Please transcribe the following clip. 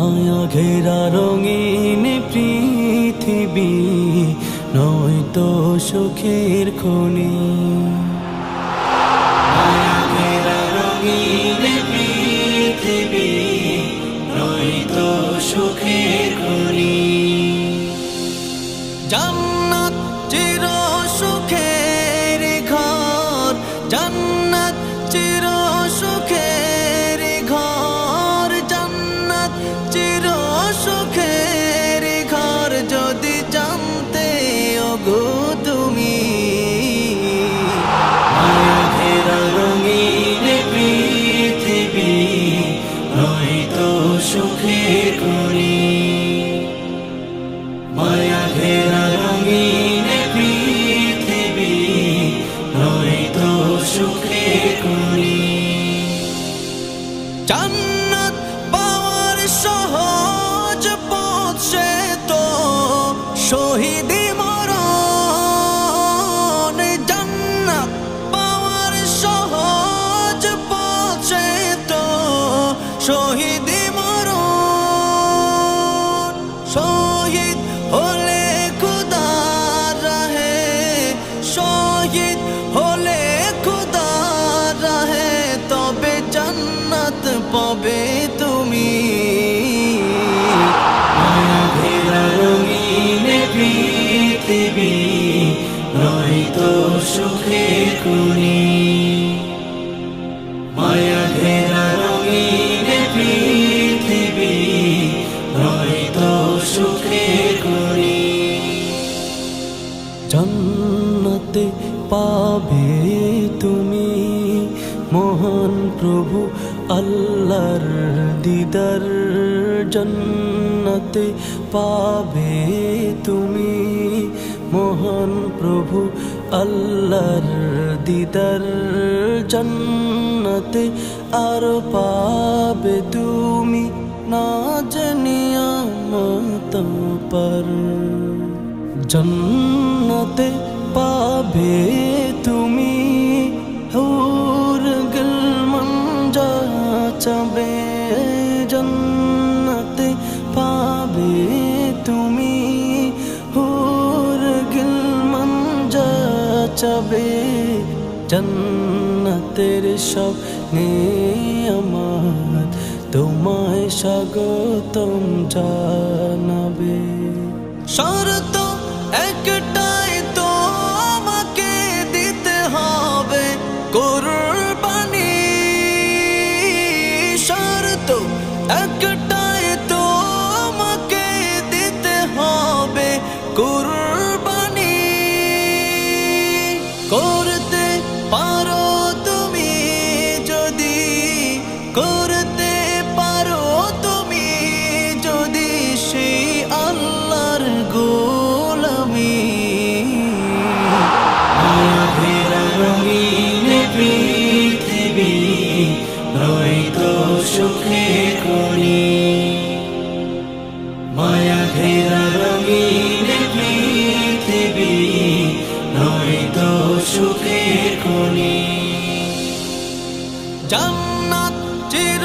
মায়া ঘেরা রঙিন পৃথিবী নয়তো সুখের খনি। মায়া ঘেরা রঙিন পৃথিবী নয়তো সুখের খনি। জান্নাত চির সুখের ঘর, জান্নাত চির সুখের ঘর, জান্নাত চির সুখের ঘর। যদি জানতে ওগো তুমি, মায়া ঘেরা রঙিন পৃথিবী নয়তো সুখের খনি। মায়া ঘেরা রঙিন পৃথিবী নয়তো সুখের খনি। জান্নাত পাওয়ার সহজ পথ সে তো শহীদি মরণ। জান্নাত পাওয়ার সহজ পথ সে তো শহীদি মরণ। শহীদ হলে খুদার রাহে, শহীদ হলে খুদার রাহে, তবে জান্নাত পাবে তুমি। মায়া ঘেরা রঙিন পৃথিবী নয়তো সুখের খনি। মায়া ঘেরা রঙিন পৃথিবী নয়তো সুখের খনি। জান্নাতে পাবে তুমি মহান প্রভু আল্লাহর দিদার। জান্নাতে পাবে তুমি মহান প্রভু আল্লাহর দিদার। জান্নাতে আরো পাবে তুমি না জানিয়া মত পর। জান্নাতে পাবে তুমি হুর গিলমান যা চাবে। জান্নাতে পাবে তুমি হুর গিলমান যা চাবে। জান্নাতের সব নিয়ামত তোমায় স্বাগতম জানাবে। শর্ত একটাই তোমাকে দিতে হবে কুরবানি। শর্ত একটাই তোমাকে দিতে হবে কুরবানি। করতে পারো তুমি যদি, করতে পারো তুমি যদি সেই আল্লাহর গোলামি। মায়া ঘেরা রঙিন পৃথিবী নয়তো সুখের খনি। মায়া ঘেরা রঙিন পৃথিবী নয়তো সুখের খনি। জান্নাত চির